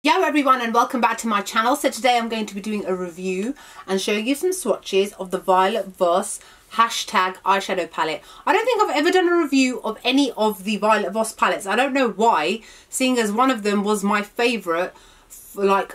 Yo everyone, and welcome back to my channel. So today I'm going to be doing a review and showing you some swatches of the Violet Voss Hashtag eyeshadow palette. I don't think I've ever done a review of any of the Violet Voss palettes. I don't know why, seeing as one of them was my favourite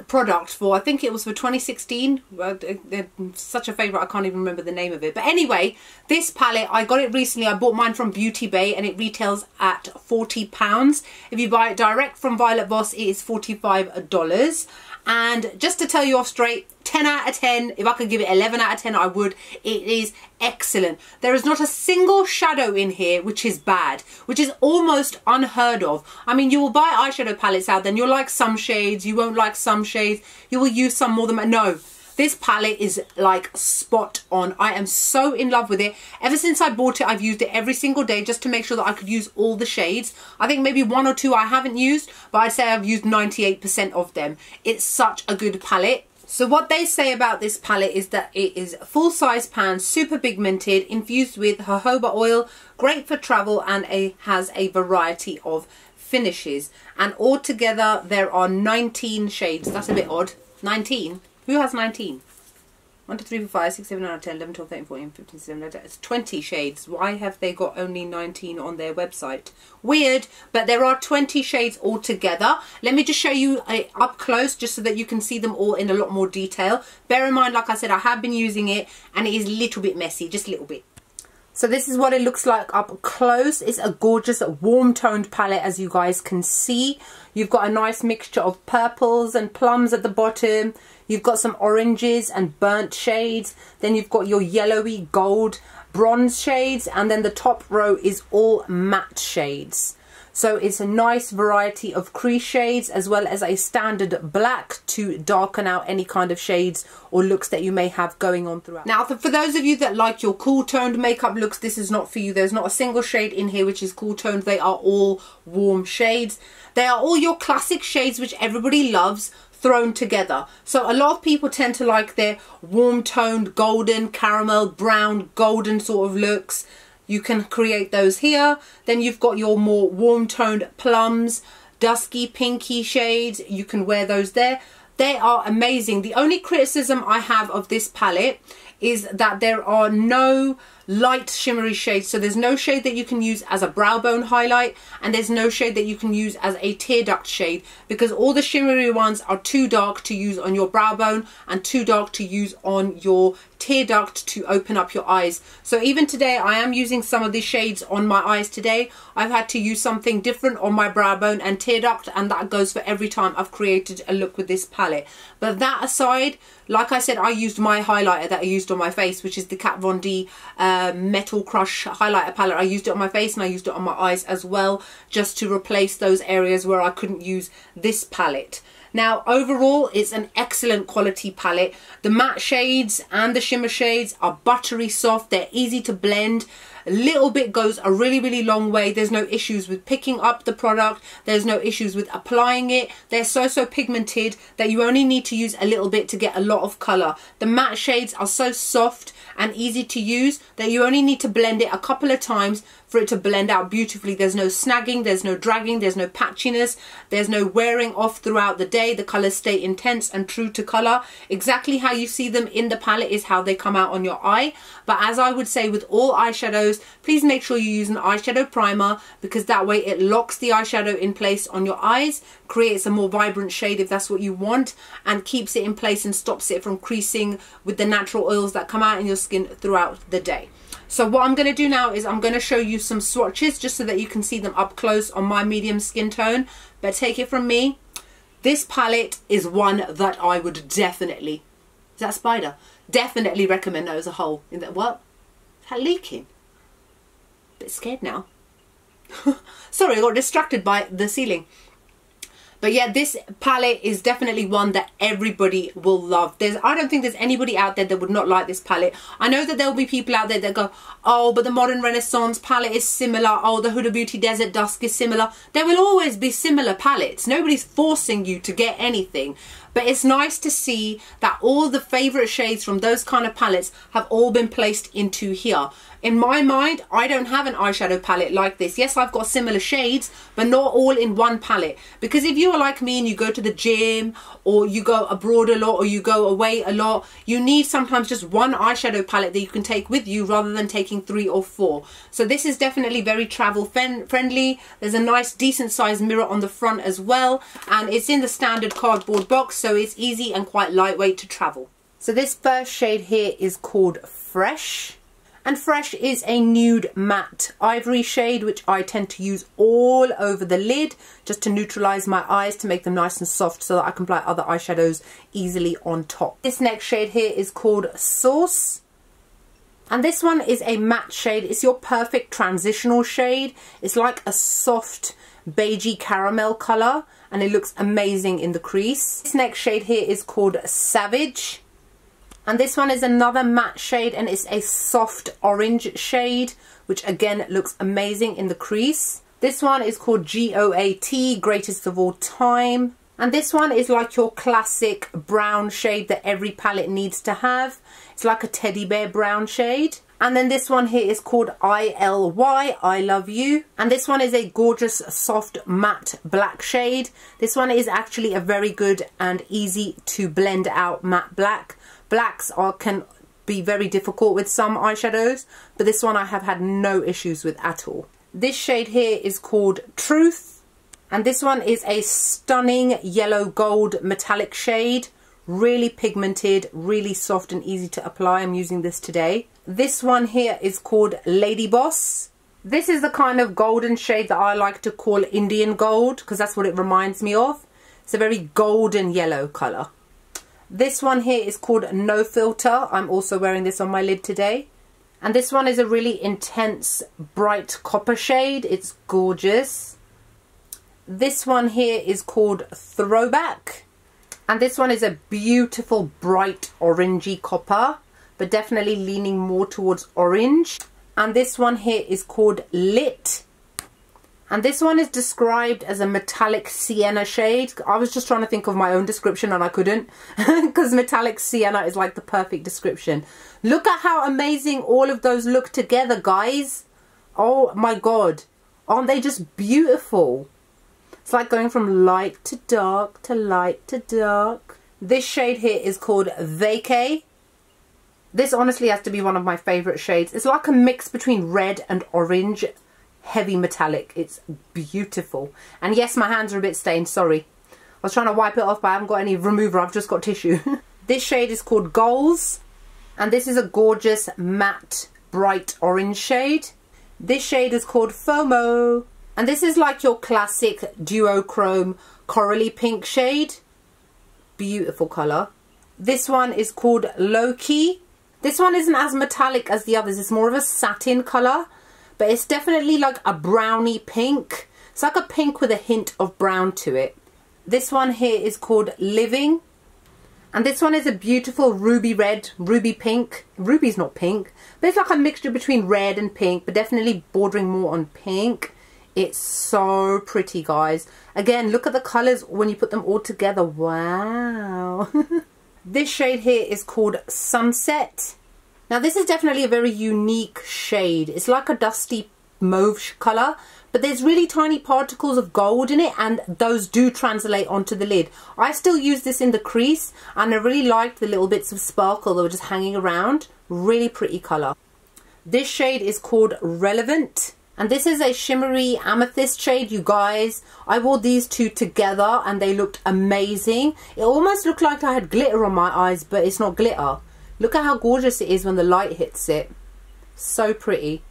product for, I think it was for 2016. Well, they're such a favourite, I can't even remember the name of it. But anyway, this palette, I got it recently. I bought mine from Beauty Bay and it retails at £40. If you buy it direct from Violet Voss, it is $45. And just to tell you off straight, 10 out of 10. If I could give it 11 out of 10, I would. It is excellent. There is not a single shadow in here which is bad, which is almost unheard of. I mean, you will buy eyeshadow palettes out, then you'll like some shades, you won't like some shades, you will use some more than... No, this palette is like spot on. I am so in love with it. Ever since I bought it, I've used it every single day just to make sure that I could use all the shades. I think maybe one or two I haven't used, but I'd say I've used 98% of them. It's such a good palette. So what they say about this palette is that it is full-size pan, super pigmented, infused with jojoba oil, great for travel, and has a variety of finishes. And altogether there are 19 shades. That's a bit odd. 19? Who has 19? 1, 2, 3, 4, 5, 6, 7, 8, 10, 11, 12, 13, 14, 15, 16, 17, it's 20 shades. Why have they got only 19 on their website? Weird, but there are 20 shades altogether. Let me just show you up close just so that you can see them all in a lot more detail. Bear in mind, like I said, I have been using it and it is a little bit messy, just a little bit. So this is what it looks like up close. It's a gorgeous warm toned palette, as you guys can see. You've got a nice mixture of purples and plums at the bottom. You've got some oranges and burnt shades. Then you've got your yellowy gold bronze shades. And then the top row is all matte shades. So it's a nice variety of crease shades as well as a standard black to darken out any kind of shades or looks that you may have going on throughout. Now for those of you that like your cool toned makeup looks, this is not for you. There's not a single shade in here which is cool toned. They are all warm shades. They are all your classic shades which everybody loves thrown together. So a lot of people tend to like their warm toned golden, caramel, brown, golden sort of looks. You can create those here. Then you've got your more warm toned plums, dusky pinky shades. You can wear those there. They are amazing. The only criticism I have of this palette is that there are no light shimmery shades. So there's no shade that you can use as a brow bone highlight, and there's no shade that you can use as a tear duct shade, because all the shimmery ones are too dark to use on your brow bone and too dark to use on your tear duct to open up your eyes. So even today I am using some of these shades on my eyes today. I've had to use something different on my brow bone and tear duct, and that goes for every time I've created a look with this palette. But that aside, like I said, I used my highlighter that I used on my face, which is the Kat Von D Metal Crush highlighter palette. I used it on my face and I used it on my eyes as well, just to replace those areas where I couldn't use this palette. Now overall, it's an excellent quality palette. The matte shades and the shimmer shades are buttery soft. They're easy to blend. A little bit goes a really long way. There's no issues with picking up the product. There's no issues with applying it. They're so pigmented that you only need to use a little bit to get a lot of colour. The matte shades are so soft and easy to use that you only need to blend it a couple of times for it to blend out beautifully. There's no snagging, there's no dragging, there's no patchiness, there's no wearing off throughout the day. The colours stay intense and true to colour. Exactly how you see them in the palette is how they come out on your eye. But as I would say with all eyeshadows, please make sure you use an eyeshadow primer, because that way it locks the eyeshadow in place on your eyes, creates a more vibrant shade if that's what you want, and keeps it in place and stops it from creasing with the natural oils that come out in your skin throughout the day. So what I'm going to do now is I'm going to show you some swatches just so that you can see them up close on my medium skin tone. But take it from me, this palette is one that I would definitely, is that a spider? Definitely recommend that as a whole. In that, what? Is that leaking? Bit scared now. Sorry, I got distracted by the ceiling. But yeah, this palette is definitely one that everybody will love. I don't think there's anybody out there that would not like this palette. I know that there will be people out there that go, oh, but the Modern Renaissance palette is similar. Oh, the Huda Beauty Desert Dusk is similar. There will always be similar palettes. Nobody's forcing you to get anything. But it's nice to see that all the favorite shades from those kind of palettes have all been placed into here. In my mind, I don't have an eyeshadow palette like this. Yes, I've got similar shades, but not all in one palette. Because if you are like me and you go to the gym, or you go abroad a lot, or you go away a lot, you need sometimes just one eyeshadow palette that you can take with you rather than taking 3 or 4. So this is definitely very travel friendly. There's a nice decent sized mirror on the front as well, and it's in the standard cardboard box, so it's easy and quite lightweight to travel. So this first shade here is called Fresh. And Fresh is a nude matte ivory shade, which I tend to use all over the lid just to neutralize my eyes, to make them nice and soft so that I can apply other eyeshadows easily on top. This next shade here is called Sauce. And this one is a matte shade. It's your perfect transitional shade. It's like a soft beigey caramel color, and it looks amazing in the crease. This next shade here is called Savage. And this one is another matte shade, and it's a soft orange shade, which again looks amazing in the crease. This one is called GOAT, Greatest of All Time. And this one is like your classic brown shade that every palette needs to have. It's like a teddy bear brown shade. And then this one here is called ILY, I Love You. And this one is a gorgeous soft matte black shade. This one is actually a very good and easy to blend out matte black. Blacks can be very difficult with some eyeshadows, but this one I have had no issues with at all. This shade here is called Truth, and this one is a stunning yellow gold metallic shade, really pigmented, really soft and easy to apply. I'm using this today. This one here is called Lady Boss. This is the kind of golden shade that I like to call Indian gold, because that's what it reminds me of. It's a very golden yellow colour. This one here is called No Filter. I'm also wearing this on my lid today. And this one is a really intense bright copper shade. It's gorgeous. This one here is called Throwback. And this one is a beautiful bright orangey copper, but definitely leaning more towards orange. And this one here is called Lit. And this one is described as a metallic sienna shade. I was just trying to think of my own description and I couldn't, because metallic sienna is like the perfect description. Look at how amazing all of those look together, guys. Oh my god. Aren't they just beautiful? It's like going from light to dark to light to dark. This shade here is called Vacay. This honestly has to be one of my favourite shades. It's like a mix between red and orange. Heavy metallic. It's beautiful. And yes, my hands are a bit stained, sorry. I was trying to wipe it off, but I haven't got any remover. I've just got tissue. This shade is called Goals, and this is a gorgeous matte bright orange shade. This shade is called FOMO, and this is like your classic duochrome corally pink shade. Beautiful colour. This one is called Low Key. This one isn't as metallic as the others. It's more of a satin colour, but it's definitely like a browny pink. It's like a pink with a hint of brown to it. This one here is called Living. And this one is a beautiful ruby red, ruby pink. Ruby's not pink, but it's like a mixture between red and pink, but definitely bordering more on pink. It's so pretty, guys. Again, look at the colours when you put them all together. Wow. This shade here is called Sunset. Now this is definitely a very unique shade. It's like a dusty mauve colour, but there's really tiny particles of gold in it, and those do translate onto the lid. I still use this in the crease, and I really liked the little bits of sparkle that were just hanging around. Really pretty colour. This shade is called Relevant, and this is a shimmery amethyst shade, you guys. I wore these two together and they looked amazing. It almost looked like I had glitter on my eyes, but it's not glitter. Look at how gorgeous it is when the light hits it. So pretty.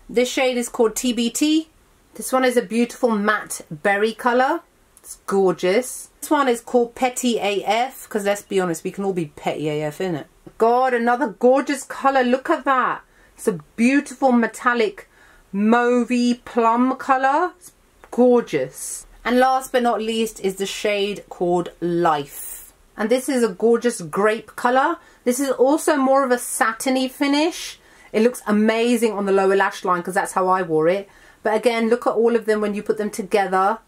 This shade is called TBT. This one is a beautiful matte berry colour. It's gorgeous. This one is called Petty AF, because let's be honest, we can all be petty AF, innit? God, another gorgeous colour. Look at that. It's a beautiful metallic mauvey plum colour. It's gorgeous. And last but not least is the shade called Life. And this is a gorgeous grape colour. This is also more of a satiny finish. It looks amazing on the lower lash line because that's how I wore it. But again, look at all of them when you put them together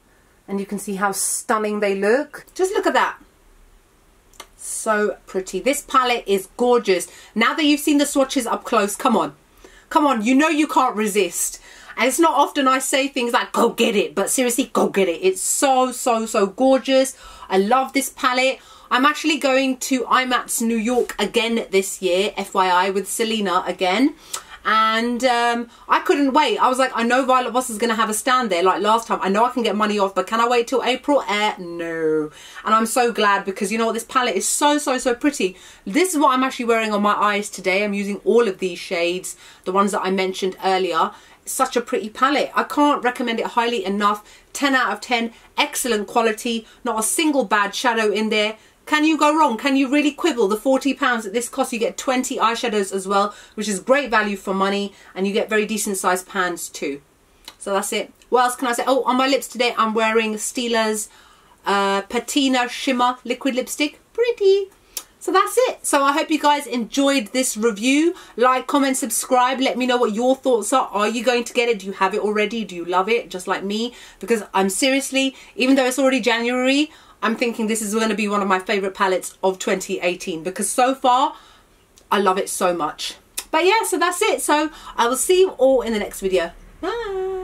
and you can see how stunning they look. Just look at that. So pretty. This palette is gorgeous. Now that you've seen the swatches up close, come on. Come on, you know you can't resist. And it's not often I say things like, go get it. But seriously, go get it. It's so, so, so gorgeous. I love this palette. I'm actually going to IMATS New York again this year, FYI, with Selena again. And I couldn't wait. I was like, I know Violet Voss is going to have a stand there like last time. I know I can get money off, but can I wait till April? No. And I'm so glad because you know what? This palette is so, so, so pretty. This is what I'm actually wearing on my eyes today. I'm using all of these shades, the ones that I mentioned earlier. Such a pretty palette. I can't recommend it highly enough. 10 out of 10. Excellent quality. Not a single bad shadow in there. Can you go wrong? Can you really quibble? The £40 that this costs, you get 20 eyeshadows as well, which is great value for money, and you get very decent sized pans too. So that's it. What else can I say? Oh, on my lips today I'm wearing Stila's Patina Shimmer liquid lipstick. Pretty. So that's it. So I hope you guys enjoyed this review. Like, comment, subscribe. Let me know what your thoughts are. Are you going to get it? Do you have it already? Do you love it? Just like me? Because I'm seriously, even though it's already January, I'm thinking this is going to be one of my favourite palettes of 2018 because so far I love it so much. But yeah, so that's it. So I will see you all in the next video. Bye.